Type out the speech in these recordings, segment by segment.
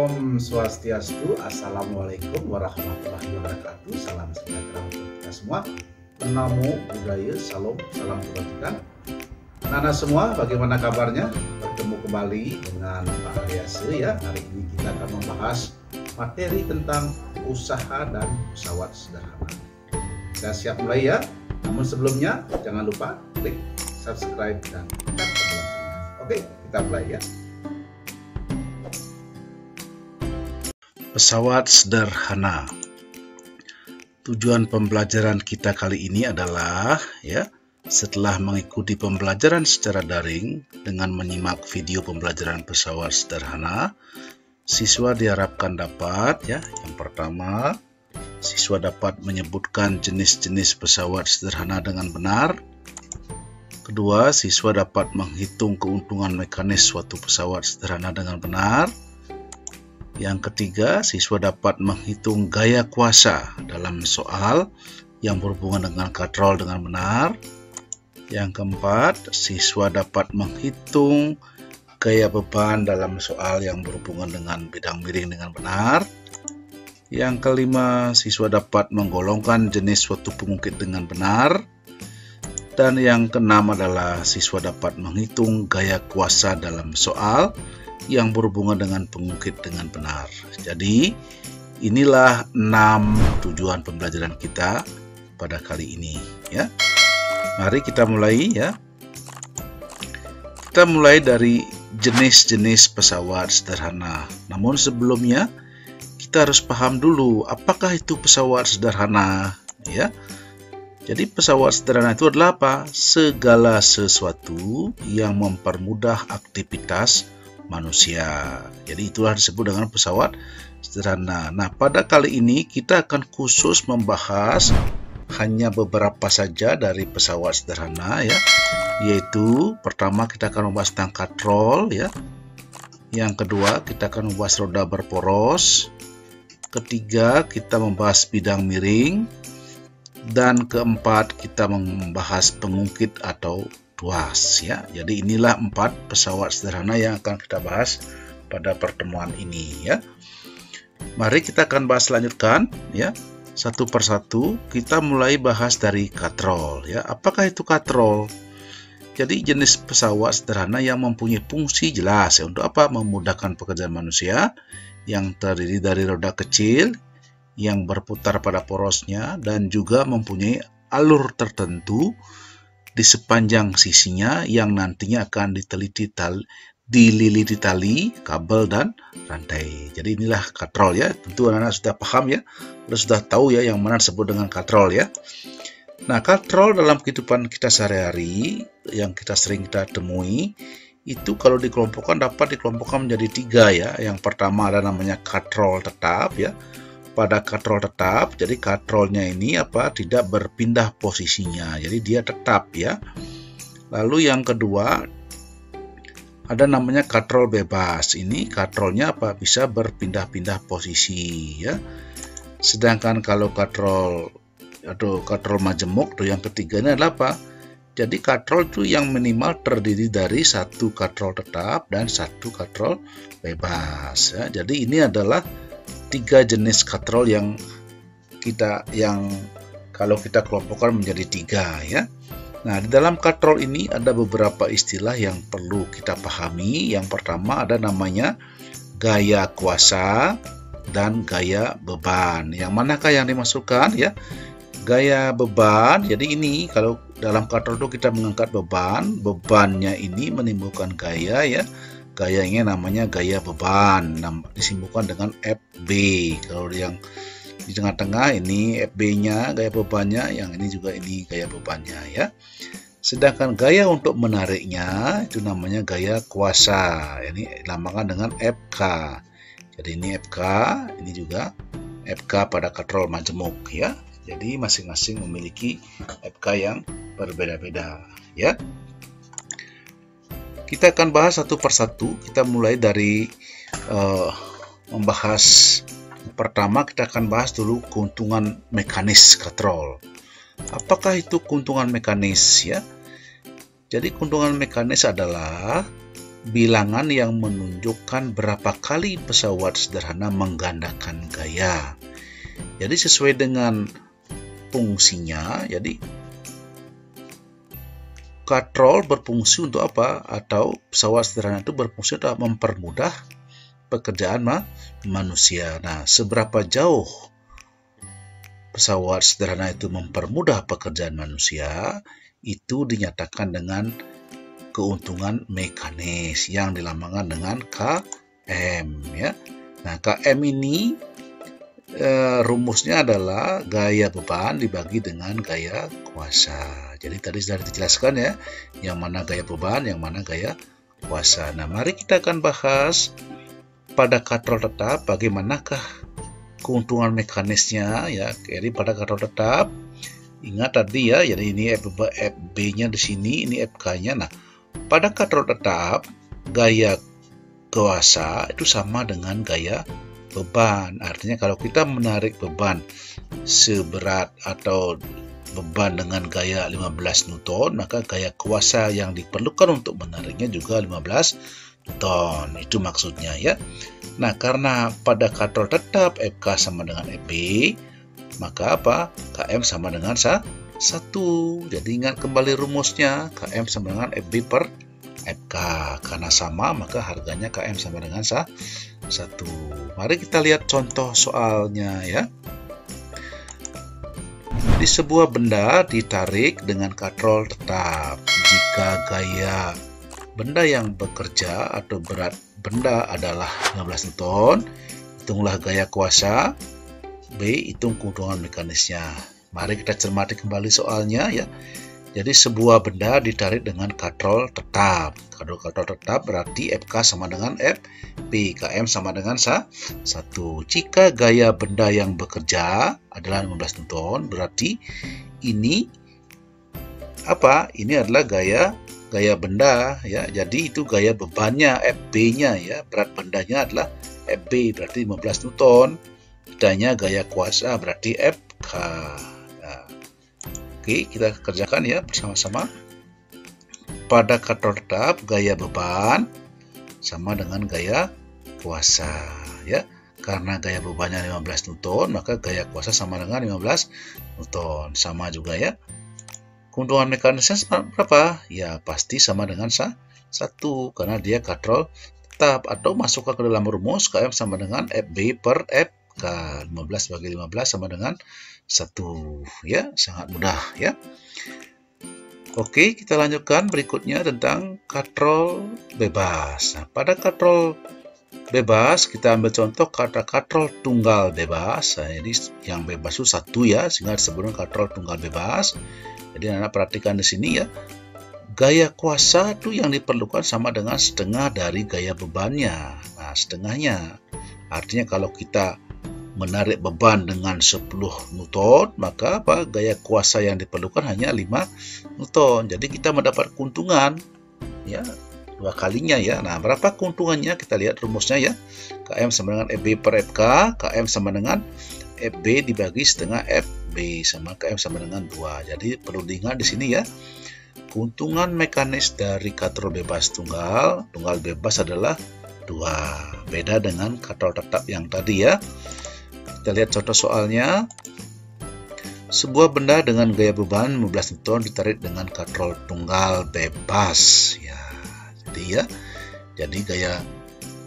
Om Swastiastu, Assalamualaikum warahmatullahi wabarakatuh. Salam sejahtera untuk kita semua. Namo Buddhaya, salam kebajikan. Nana semua, bagaimana kabarnya? Bertemu kembali dengan Pak Aryase ya. Hari ini kita akan membahas materi tentang usaha dan pesawat sederhana. Saya siap mulai ya. Namun sebelumnya jangan lupa klik subscribe dan tekan tombol loncengnya. Oke, kita mulai ya. Pesawat sederhana. Tujuan pembelajaran kita kali ini adalah ya, setelah mengikuti pembelajaran secara daring dengan menyimak video pembelajaran pesawat sederhana, siswa diharapkan dapat ya, yang pertama, siswa dapat menyebutkan jenis-jenis pesawat sederhana dengan benar. Kedua, siswa dapat menghitung keuntungan mekanis suatu pesawat sederhana dengan benar. Yang ketiga, siswa dapat menghitung gaya kuasa dalam soal yang berhubungan dengan katrol dengan benar. Yang keempat, siswa dapat menghitung gaya beban dalam soal yang berhubungan dengan bidang miring dengan benar. Yang kelima, siswa dapat menggolongkan jenis suatu pengungkit dengan benar. Dan yang keenam adalah siswa dapat menghitung gaya kuasa dalam soal yang berhubungan dengan pengungkit dengan benar. Jadi inilah 6 tujuan pembelajaran kita pada kali ini ya. Mari kita mulai ya. Kita mulai dari jenis-jenis pesawat sederhana. Namun sebelumnya kita harus paham dulu apakah itu pesawat sederhana ya. Jadi pesawat sederhana itu adalah apa? Segala sesuatu yang mempermudah aktivitas manusia. Jadi itulah disebut dengan pesawat sederhana. Nah, pada kali ini kita akan khusus membahas hanya beberapa saja dari pesawat sederhana ya. Yaitu pertama kita akan membahas tentang katrol ya. Yang kedua kita akan membahas roda berporos. Ketiga kita membahas bidang miring. Dan keempat kita membahas pengungkit atau tuas ya. Jadi inilah 4 pesawat sederhana yang akan kita bahas pada pertemuan ini ya. Mari kita akan bahas lanjutkan ya. Satu persatu kita mulai bahas dari katrol ya. Apakah itu katrol? Jadi jenis pesawat sederhana yang mempunyai fungsi jelas ya. Untuk apa? Memudahkan pekerjaan manusia yang terdiri dari roda kecil yang berputar pada porosnya dan juga mempunyai alur tertentu di sepanjang sisinya yang nantinya akan dililiti tali, kabel, dan rantai. Jadi inilah katrol ya. Tentu anak-anak sudah paham ya, sudah tahu ya yang mana disebut dengan katrol ya. Nah, katrol dalam kehidupan kita sehari-hari yang sering kita temui itu kalau dikelompokkan dapat dikelompokkan menjadi 3 ya. Yang pertama ada namanya katrol tetap ya. Pada katrol tetap, jadi katrolnya ini tidak berpindah posisinya, jadi dia tetap ya. Lalu yang kedua ada namanya katrol bebas. Ini katrolnya bisa berpindah-pindah posisi ya. Sedangkan kalau katrol majemuk tuh yang ketiga ini adalah jadi katrol itu yang minimal terdiri dari 1 katrol tetap dan 1 katrol bebas ya. Jadi ini adalah 3 jenis katrol yang kalau kita kelompokkan menjadi 3 ya. Nah, di dalam katrol ini ada beberapa istilah yang perlu kita pahami. Yang pertama ada namanya gaya kuasa dan gaya beban. Yang manakah yang dimasukkan ya? Gaya beban. Jadi ini kalau dalam katrol itu kita mengangkat bebannya ini menimbulkan gaya ya. Gayanya namanya gaya beban, disimbolkan dengan FB. Kalau yang di tengah-tengah ini FB-nya, gaya bebannya, yang ini juga ini gaya bebannya ya. Sedangkan gaya untuk menariknya itu namanya gaya kuasa. Ini dilambangkan dengan FK. Jadi ini FK, ini juga FK pada katrol majemuk ya. Jadi masing-masing memiliki FK yang berbeda-beda ya. Kita akan bahas satu persatu. Kita mulai dari membahas pertama. Kita akan bahas dulu keuntungan mekanis katrol. Apakah itu keuntungan mekanis ya? Jadi keuntungan mekanis adalah bilangan yang menunjukkan berapa kali pesawat sederhana menggandakan gaya. Jadi sesuai dengan fungsinya, jadi katrol berfungsi untuk apa? Atau pesawat sederhana itu berfungsi untuk mempermudah pekerjaan manusia. Nah, seberapa jauh pesawat sederhana itu mempermudah pekerjaan manusia, itu dinyatakan dengan keuntungan mekanis yang dilambangkan dengan KM, ya. Nah, KM ini rumusnya adalah gaya beban dibagi dengan gaya kuasa. Jadi tadi sudah dijelaskan ya, yang mana gaya beban, yang mana gaya kuasa. Nah, mari kita akan bahas pada katrol tetap bagaimanakah keuntungan mekanisnya ya. Jadi pada katrol tetap, ingat tadi ya, jadi ini FB-nya di sini, ini FK-nya. Nah, pada katrol tetap, gaya kuasa itu sama dengan gaya beban. Artinya kalau kita menarik beban seberat atau beban dengan gaya 15 Newton, maka gaya kuasa yang diperlukan untuk menariknya juga 15 Newton. Itu maksudnya ya. Nah, karena pada katrol tetap FK sama dengan FB, maka apa? KM sama dengan 1. Jadi ingat kembali rumusnya, KM sama dengan FB per FK. Karena sama, maka harganya KM sama dengan 1. Mari kita lihat contoh soalnya ya. Di sebuah benda ditarik dengan katrol tetap. Jika gaya benda yang bekerja atau berat benda adalah 15 Newton, hitunglah gaya kuasa. B, hitung keuntungan mekanisnya. Mari kita cermati kembali soalnya ya. Jadi sebuah benda ditarik dengan katrol tetap. Kalau katrol tetap berarti FK sama dengan FP, KM sama dengan 1. Jika gaya benda yang bekerja adalah 15 Newton, berarti ini apa? Ini adalah gaya benda ya. Jadi itu gaya bebannya FB-nya ya. Berat bendanya adalah FB berarti 15 Newton. Bedanya gaya kuasa berarti FK. Oke, kita kerjakan ya bersama-sama. Pada katrol tetap, gaya beban sama dengan gaya kuasa ya. Karena gaya bebannya 15 Newton, maka gaya kuasa sama dengan 15 Newton. Sama juga ya. Keuntungan mekanisnya berapa? Ya pasti sama dengan 1 karena dia katrol tetap, atau masukkan ke dalam rumus KM sama dengan FB per FK. 15 bagi 15 sama dengan 1 ya, sangat mudah ya. Oke, kita lanjutkan berikutnya tentang katrol bebas. Nah, pada katrol bebas kita ambil contoh kata katrol tunggal bebas. Nah, jadi yang bebas itu 1 ya, sehingga disebut katrol tunggal bebas. Jadi anak perhatikan di sini ya. Gaya kuasa itu yang diperlukan sama dengan setengah dari gaya bebannya. Nah, setengahnya. Artinya kalau kita menarik beban dengan 10 Newton, maka apa? Gaya kuasa yang diperlukan hanya 5 Newton. Jadi kita mendapat keuntungan ya 2 kalinya ya. Nah, berapa keuntungannya? Kita lihat rumusnya ya. KM sama dengan FB per FK, KM sama dengan FB dibagi setengah FB sama KM sama dengan 2. Jadi perlu diingat di sini ya. Keuntungan mekanis dari katrol bebas tunggal bebas adalah 2. Beda dengan katrol tetap yang tadi ya. Kita lihat contoh soalnya. Sebuah benda dengan gaya beban 15 Newton ditarik dengan katrol tunggal bebas ya. Jadi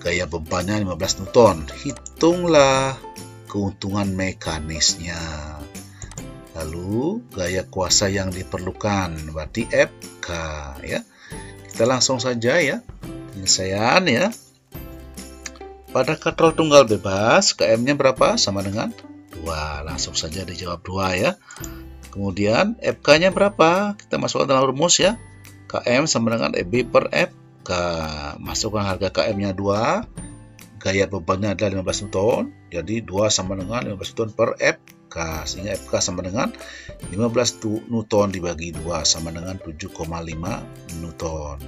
gaya bebannya 15 Newton. Hitunglah keuntungan mekanisnya. Lalu gaya kuasa yang diperlukan berarti FK ya. Kita langsung saja ya penyelesaian ya. Pada katrol tunggal bebas, KM-nya berapa? Sama dengan 2. Langsung saja dijawab 2 ya. Kemudian FK-nya berapa? Kita masukkan dalam rumus ya. KM sama dengan FB per FK. Masukkan harga KM-nya 2. Gaya bebannya adalah 15 Newton. Jadi 2 sama dengan 15 Newton per FK. Sehingga FK sama dengan 15 Newton dibagi 2 sama dengan 7,5 Newton.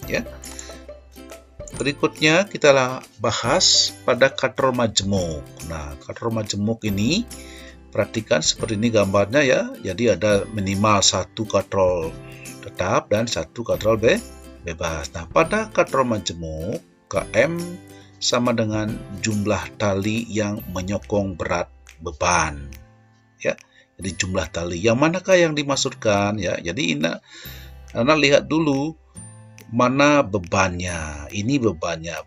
Ya. Berikutnya kita bahas pada katrol majemuk. Nah, katrol majemuk ini perhatikan seperti ini gambarnya ya. Jadi ada minimal 1 katrol tetap dan 1 katrol bebas. Nah, pada katrol majemuk, KM sama dengan jumlah tali yang menyokong berat beban. Ya, jadi jumlah tali. Yang manakah yang dimaksudkan? Ya, jadi Anda lihat dulu mana bebannya. Ini bebannya.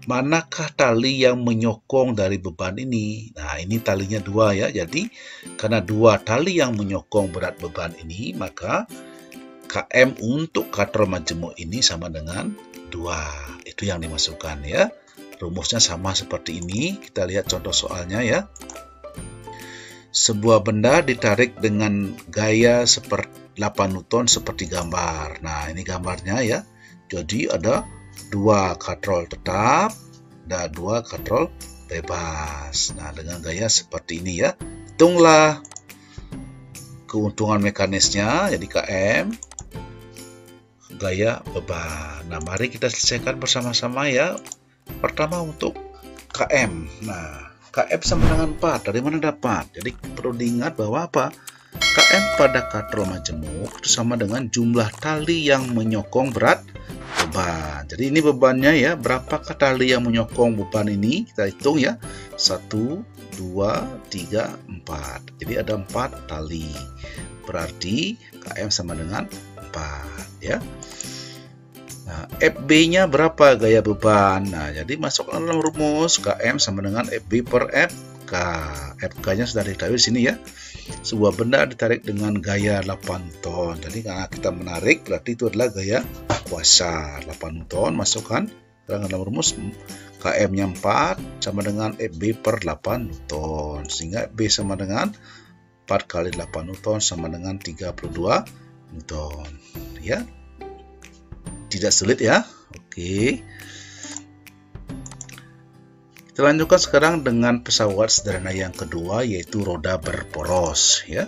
Manakah tali yang menyokong dari beban ini? Nah, ini talinya 2 ya. Jadi, karena 2 tali yang menyokong berat beban ini, maka KM untuk katrol majemuk ini sama dengan 2. Itu yang dimasukkan ya. Rumusnya sama seperti ini. Kita lihat contoh soalnya ya. Sebuah benda ditarik dengan gaya seperti 8 Newton seperti gambar. Nah, ini gambarnya ya. Jadi ada 2 katrol tetap dan 2 katrol bebas. Nah, dengan gaya seperti ini ya. Hitunglah keuntungan mekanisnya. Jadi KM gaya beban. Nah, mari kita selesaikan bersama-sama ya. Pertama untuk KM. Nah, KM sama dengan 4. Dari mana dapat? Jadi perlu diingat bahwa apa? KM pada katrol majemuk itu sama dengan jumlah tali yang menyokong berat beban. Jadi ini bebannya ya. Berapakah tali yang menyokong beban ini? Kita hitung ya. 1, 2, 3, 4. Jadi ada 4 tali. Berarti KM sama dengan 4 ya. Nah, FB-nya berapa gaya beban? Nah, jadi masuk dalam rumus KM sama dengan FB per FK. FK-nya sudah diketahui di sini ya. Sebuah benda ditarik dengan gaya 8 ton. Jadi karena kita menarik berarti itu adalah gaya kuasa 8 ton. Masukkan dalam rumus KM-nya 4 sama dengan FB per 8 Newton. Sehingga FB sama dengan 4 kali 8 Newton sama dengan 32 Newton. Ya. Tidak sulit ya. Oke. Kita lanjutkan sekarang dengan pesawat sederhana yang kedua, yaitu roda berporos ya.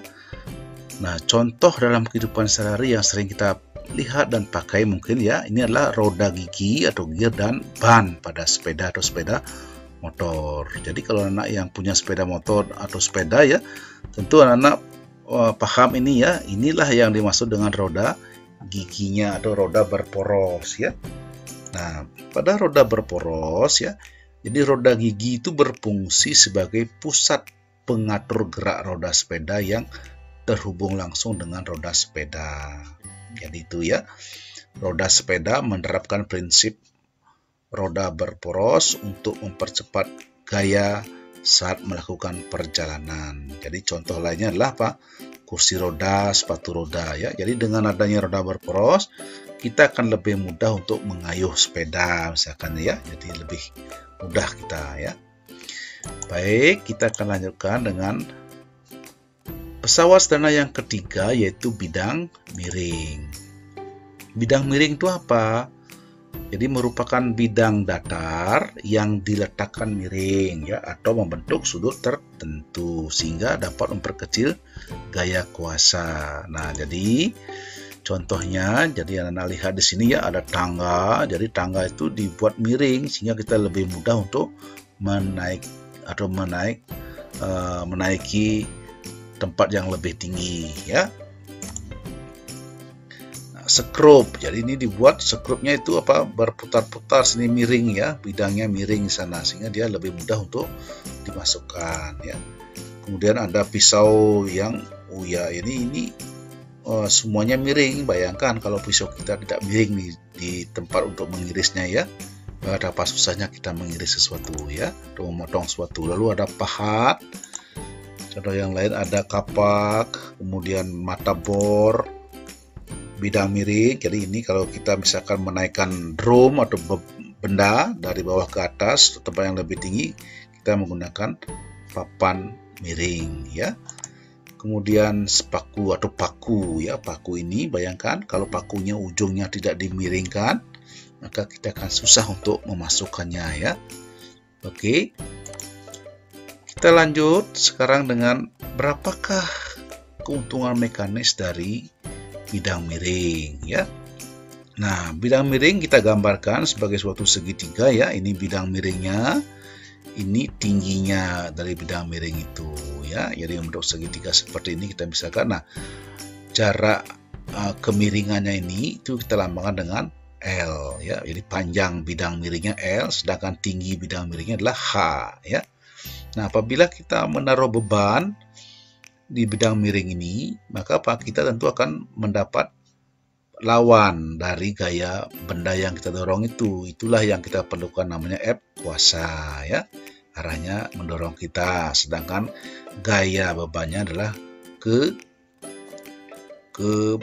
Nah, contoh dalam kehidupan sehari-hari yang sering kita lihat dan pakai mungkin ya, ini adalah roda gigi atau gear dan ban pada sepeda atau sepeda motor. Jadi kalau anak yang punya sepeda motor atau sepeda ya, tentu anak-anak paham ini ya. Inilah yang dimaksud dengan roda giginya atau roda berporos ya. Nah, pada roda berporos ya, jadi roda gigi itu berfungsi sebagai pusat pengatur gerak roda sepeda yang terhubung langsung dengan roda sepeda. Jadi itu ya, roda sepeda menerapkan prinsip roda berporos untuk mempercepat gaya saat melakukan perjalanan. Jadi contoh lainnya adalah apa? Kursi roda, sepatu roda ya. Jadi dengan adanya roda berporos, kita akan lebih mudah untuk mengayuh sepeda misalkan ya. Jadi lebih mudah kita ya. Baik, kita akan lanjutkan dengan pesawat sederhana yang ketiga, yaitu bidang miring. Bidang miring itu apa? Jadi merupakan bidang datar yang diletakkan miring ya, atau membentuk sudut tertentu sehingga dapat memperkecil gaya kuasa. Nah, jadi contohnya, jadi Anda lihat di sini ya, ada tangga. Jadi tangga itu dibuat miring sehingga kita lebih mudah untuk menaiki tempat yang lebih tinggi ya. Skrup, jadi ini dibuat skrupnya itu apa, berputar-putar sini miring ya, bidangnya miring sana sehingga dia lebih mudah untuk dimasukkan ya. Kemudian ada pisau yang ini semuanya miring. Bayangkan kalau pisau kita tidak miring di tempat untuk mengirisnya ya, berapa susahnya kita mengiris sesuatu ya, atau memotong sesuatu. Lalu ada pahat, contoh yang lain ada kapak, kemudian mata bor, bidang miring. Jadi ini kalau kita misalkan menaikkan drum atau benda dari bawah ke atas tempat yang lebih tinggi, kita menggunakan papan miring ya. Kemudian sepaku atau paku ya, paku ini bayangkan kalau pakunya ujungnya tidak dimiringkan, maka kita akan susah untuk memasukkannya ya. Oke, kita lanjut sekarang dengan berapakah keuntungan mekanis dari bidang miring ya. Nah, bidang miring kita gambarkan sebagai suatu segitiga ya. Ini bidang miringnya, ini tingginya dari bidang miring itu ya. Jadi untuk segitiga seperti ini kita misalkan. Nah, jarak kemiringannya ini itu kita lambangkan dengan L ya. Jadi panjang bidang miringnya L, sedangkan tinggi bidang miringnya adalah H ya. Nah, apabila kita menaruh beban di bidang miring ini, maka kita tentu akan mendapat lawan dari gaya benda yang kita dorong itu. Itulah yang kita perlukan, namanya F kuasa ya. Arahnya mendorong kita, sedangkan gaya bebannya adalah ke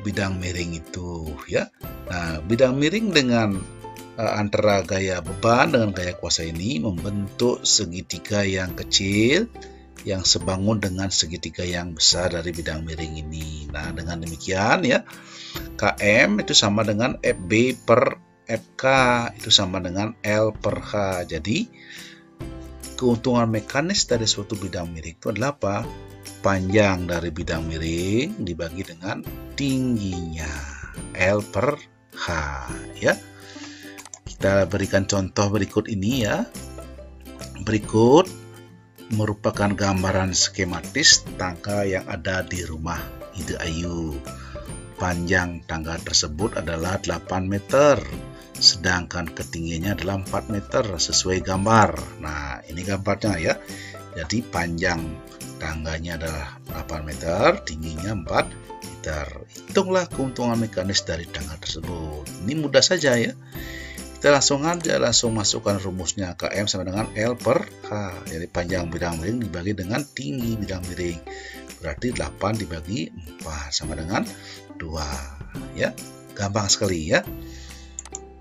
bidang miring itu ya. Nah, bidang miring dengan antara gaya beban dengan gaya kuasa ini membentuk segitiga yang kecil yang sebangun dengan segitiga yang besar dari bidang miring ini. Nah, dengan demikian ya, Km itu sama dengan FB per FK itu sama dengan L per H. Jadi keuntungan mekanis dari suatu bidang miring itu adalah apa? Panjang dari bidang miring dibagi dengan tingginya, L per H ya. Kita berikan contoh berikut ini ya. Berikut merupakan gambaran skematis tangga yang ada di rumah Ide Ayu. Panjang tangga tersebut adalah 8 meter, sedangkan ketinggiannya adalah 4 meter sesuai gambar. Nah, ini gambarnya ya. Jadi panjang tangganya adalah 8 meter, tingginya 4 meter. Hitunglah keuntungan mekanis dari tangga tersebut. Ini mudah saja ya. Kita langsung masukkan rumusnya. Km sama dengan L per H. Jadi panjang bidang miring dibagi dengan tinggi bidang miring. Berarti 8 dibagi 4 sama dengan 2 ya. Gampang sekali ya.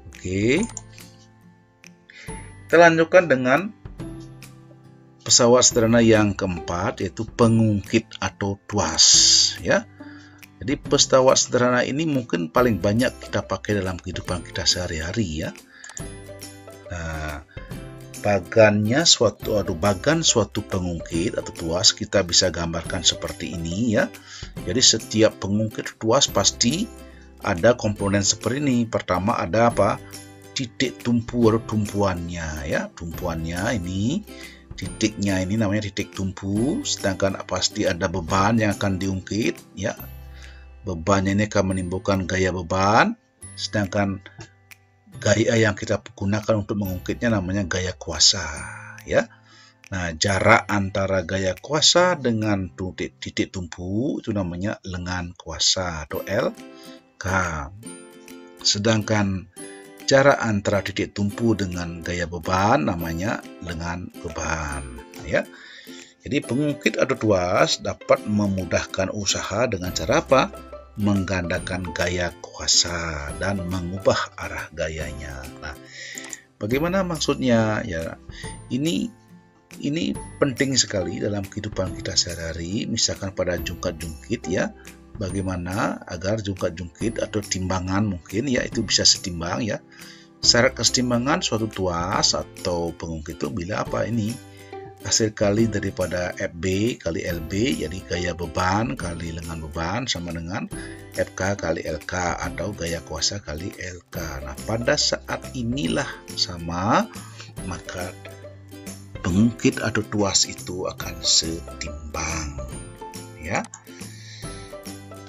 Oke. Kita lanjutkan dengan pesawat sederhana yang keempat, yaitu pengungkit atau tuas ya. Jadi pesawat sederhana ini mungkin paling banyak kita pakai dalam kehidupan kita sehari-hari ya. Nah, bagan suatu pengungkit atau tuas kita bisa gambarkan seperti ini ya. Jadi setiap pengungkit tuas pasti ada komponen seperti ini. Pertama ada apa? Titik tumpu atau tumpuannya ya. Tumpuannya ini, titiknya ini namanya titik tumpu, sedangkan pasti ada beban yang akan diungkit ya. Bebannya ini akan menimbulkan gaya beban, sedangkan gaya yang kita gunakan untuk mengungkitnya namanya gaya kuasa ya. Nah, jarak antara gaya kuasa dengan titik tumpu itu namanya lengan kuasa atau LK. Sedangkan jarak antara titik tumpu dengan gaya beban namanya lengan beban ya. Jadi pengungkit atau tuas dapat memudahkan usaha dengan cara apa? Menggandakan gaya kuasa dan mengubah arah gayanya. Nah, bagaimana maksudnya ya? Ini penting sekali dalam kehidupan kita sehari-hari. Misalkan pada jungkat-jungkit ya, bagaimana agar jungkat-jungkit atau timbangan mungkin ya itu bisa setimbang ya. Syarat kesetimbangan suatu tuas atau pengungkit itu bila apa ini? Hasil kali daripada FB kali LB, jadi gaya beban kali lengan beban sama dengan FK kali LK atau gaya kuasa kali LK. Nah, pada saat inilah sama, maka pengungkit atau tuas itu akan setimbang ya.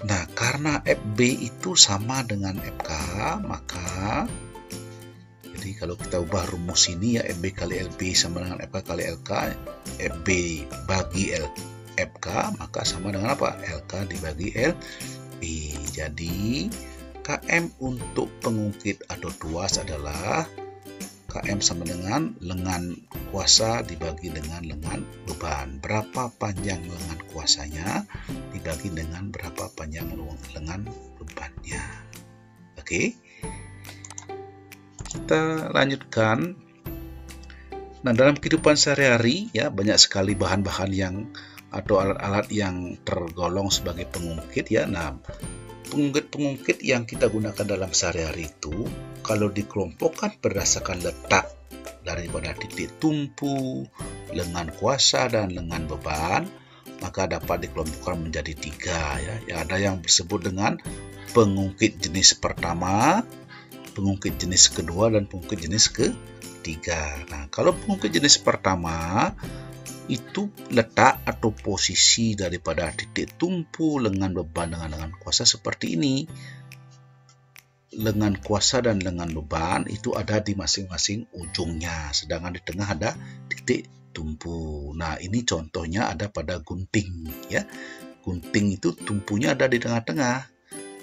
Nah, karena FB itu sama dengan FK, maka jadi kalau kita ubah rumus ini ya, FB kali LB sama dengan FK kali LK, FB bagi FK maka sama dengan apa? LK dibagi LB. Jadi KM untuk pengungkit atau tuas adalah KM sama dengan lengan kuasa dibagi dengan lengan beban. Berapa panjang lengan kuasanya dibagi dengan berapa panjang lengan bebannya. Oke. Kita lanjutkan. Nah, dalam kehidupan sehari-hari ya banyak sekali bahan-bahan yang atau alat-alat yang tergolong sebagai pengungkit ya. Nah, pengungkit yang kita gunakan dalam sehari-hari itu kalau dikelompokkan berdasarkan letak daripada titik tumpu, lengan kuasa dan lengan beban, maka dapat dikelompokkan menjadi 3 ya. Ada yang disebut dengan pengungkit jenis pertama, pengungkit jenis kedua dan pengungkit jenis ketiga. Nah, kalau pengungkit jenis pertama itu letak atau posisi daripada titik tumpu, lengan beban dengan lengan kuasa seperti ini. lengan kuasa dan lengan beban itu ada di masing-masing ujungnya, sedangkan di tengah ada titik tumpu. Nah, ini contohnya ada pada gunting ya. Gunting itu tumpunya ada di tengah-tengah,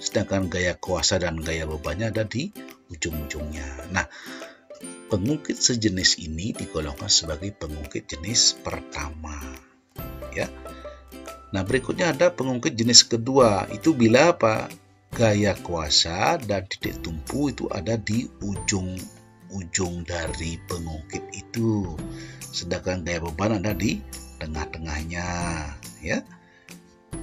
sedangkan gaya kuasa dan gaya bebannya ada di ujung-ujungnya. Nah, pengungkit sejenis ini digolongkan sebagai pengungkit jenis pertama ya. Nah, berikutnya ada pengungkit jenis kedua. Itu bila apa? Gaya kuasa dan titik tumpu itu ada di ujung dari pengungkit itu, sedangkan gaya beban ada di tengah-tengahnya ya.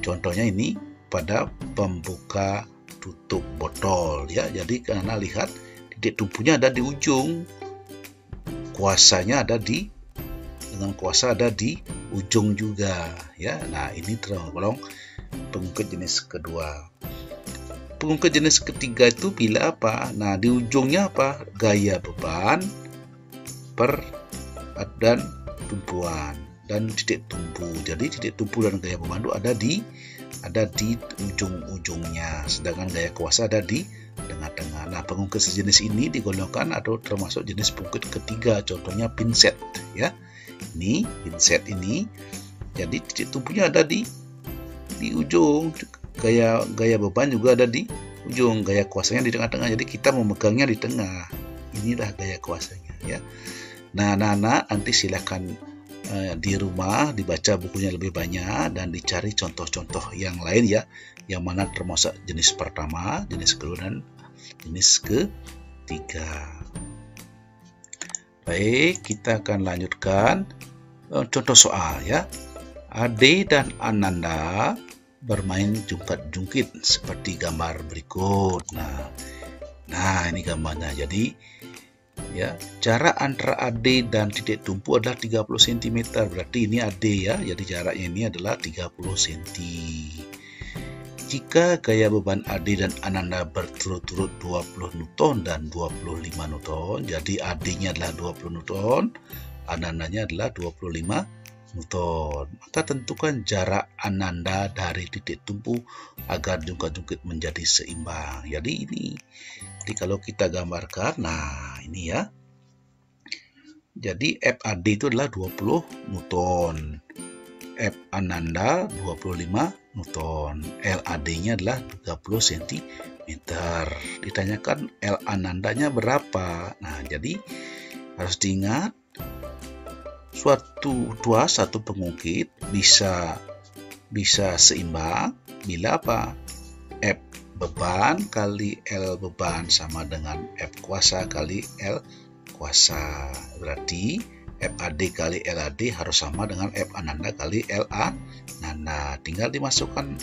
Contohnya ini pada pembuka tutup botol ya. Jadi karena lihat titik tumpunya ada di ujung, kuasanya ada di dengan kuasa ada di ujung juga ya. Nah, ini tergolong pengungkit jenis kedua. Pengungkit jenis ketiga itu bila apa? Nah, di ujungnya apa? Gaya beban dan tumpuan dan titik tumpu. Jadi titik tumpu dan gaya beban itu ada di ujung-ujungnya, sedangkan gaya kuasa ada di tengah-tengah. Nah, pengungkit sejenis ini digolongkan atau termasuk jenis pengungkit ketiga. Contohnya pinset ya. Ini pinset ini. Jadi titik tumpunya ada di ujung. Gaya beban juga ada di ujung, gaya kuasanya di tengah-tengah. Jadi kita memegangnya di tengah. Inilah gaya kuasanya ya. Nah, anak-anak nanti silakan di rumah dibaca bukunya lebih banyak dan dicari contoh-contoh yang lain ya, yang mana termasuk jenis pertama, jenis kedua dan jenis ketiga. Baik, kita akan lanjutkan contoh soal ya. Ade dan Ananda bermain jungkat-jungkit seperti gambar berikut. Nah, ini gambarnya. Jadi ya, jarak antara AD dan titik tumpu adalah 30 cm. Berarti ini AD ya. Jadi jaraknya ini adalah 30 cm. Jika gaya beban AD dan Ananda berturut-turut 20 Newton dan 25 Newton, jadi AD-nya adalah 20 Newton, Anandanya adalah 25 Newton. Maka tentukan jarak Ananda dari titik tumpu agar jungkat-jungkit menjadi seimbang. Jadi kalau kita gambarkan, nah ini ya. Jadi FAD itu adalah 20 Newton. F Ananda 25 Newton. LAD-nya adalah 30 cm. Ditanyakan L Anandanya berapa? Nah, jadi harus diingat satu pengungkit bisa seimbang bila apa? F beban kali L beban sama dengan F kuasa kali L kuasa. Berarti FAD kali LAD harus sama dengan F Ananda kali LA Nanda. Tinggal dimasukkan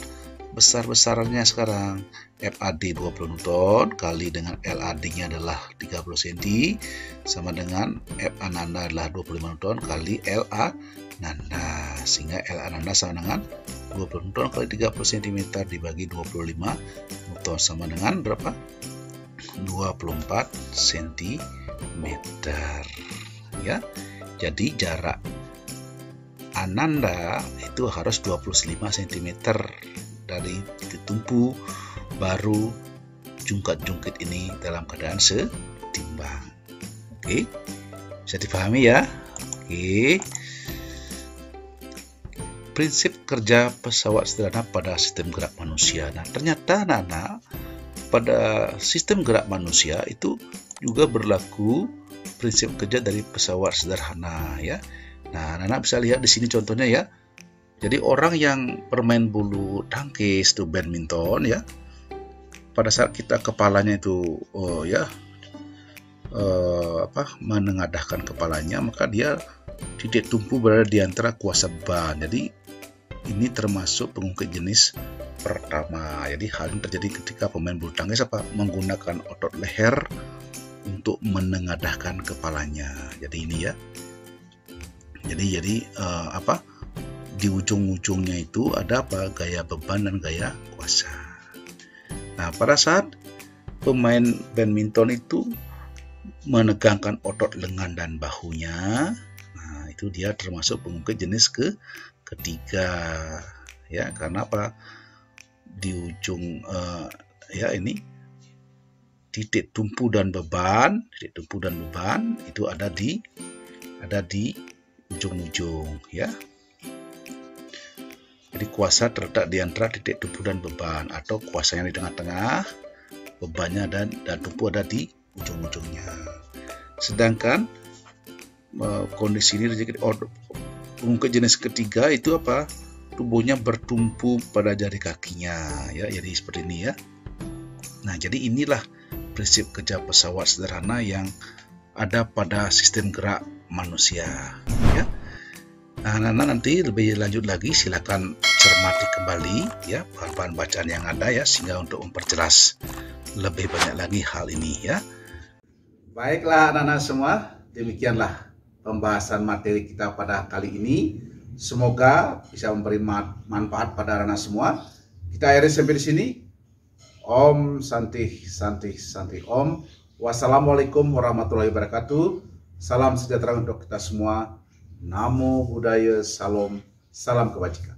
besar-besarnya sekarang. FAD 20 Newton kali dengan LAD-nya adalah 30 cm sama dengan F Ananda adalah 25 Newton kali LA Nanda, sehingga LA Nanda sama dengan 20 Newton kali 30 cm dibagi 25 Newton sama dengan berapa? 24 cm ya. Jadi jarak Ananda itu harus 25 cm dari titik tumpu, baru jungkat-jungkit ini dalam keadaan setimbang. Oke, bisa dipahami ya. Oke, prinsip kerja pesawat sederhana pada sistem gerak manusia. Nah, ternyata anak-anak pada sistem gerak manusia itu juga berlaku prinsip kerja dari pesawat sederhana ya. Nah, anak-anak bisa lihat di sini contohnya ya. Jadi orang yang bermain bulu tangkis itu badminton ya, pada saat kita kepalanya itu menengadahkan kepalanya, maka dia titik tumpu berada di antara kuasa beban. Jadi ini termasuk pengungkit jenis pertama. Jadi hal ini terjadi ketika pemain bulu tangkis menggunakan otot leher untuk menengadahkan kepalanya. Jadi ini ya. Jadi di ujung-ujungnya itu ada gaya beban dan gaya kuasa. Nah, pada saat pemain badminton itu menegangkan otot lengan dan bahunya, nah itu dia termasuk pengungkit jenis ketiga ya. Karena di ujung ini titik tumpu dan beban itu ada di ujung-ujung ya. Jadi kuasa terletak di antara titik tumpu dan beban, atau kuasanya di tengah-tengah, bebannya dan tumpu ada di ujung-ujungnya. Sedangkan kondisi ini pengungkit jenis ketiga itu apa? Tubuhnya bertumpu pada jari kakinya ya, jadi seperti ini ya. Nah, jadi inilah prinsip kerja pesawat sederhana yang ada pada sistem gerak manusia ya. Nah, nanti lebih lanjut lagi silakan cermati kembali ya bahan-bahan bacaan yang ada ya, sehingga untuk memperjelas lebih banyak lagi hal ini ya. Baiklah anak-anak semua, demikianlah pembahasan materi kita pada kali ini. Semoga bisa memberi manfaat pada anak-anak semua. Kita akhiri sampai di sini. Om Santi Santi Santi Om. Wassalamualaikum warahmatullahi wabarakatuh. Salam sejahtera untuk kita semua. Namo Buddhaya, salam kebajikan.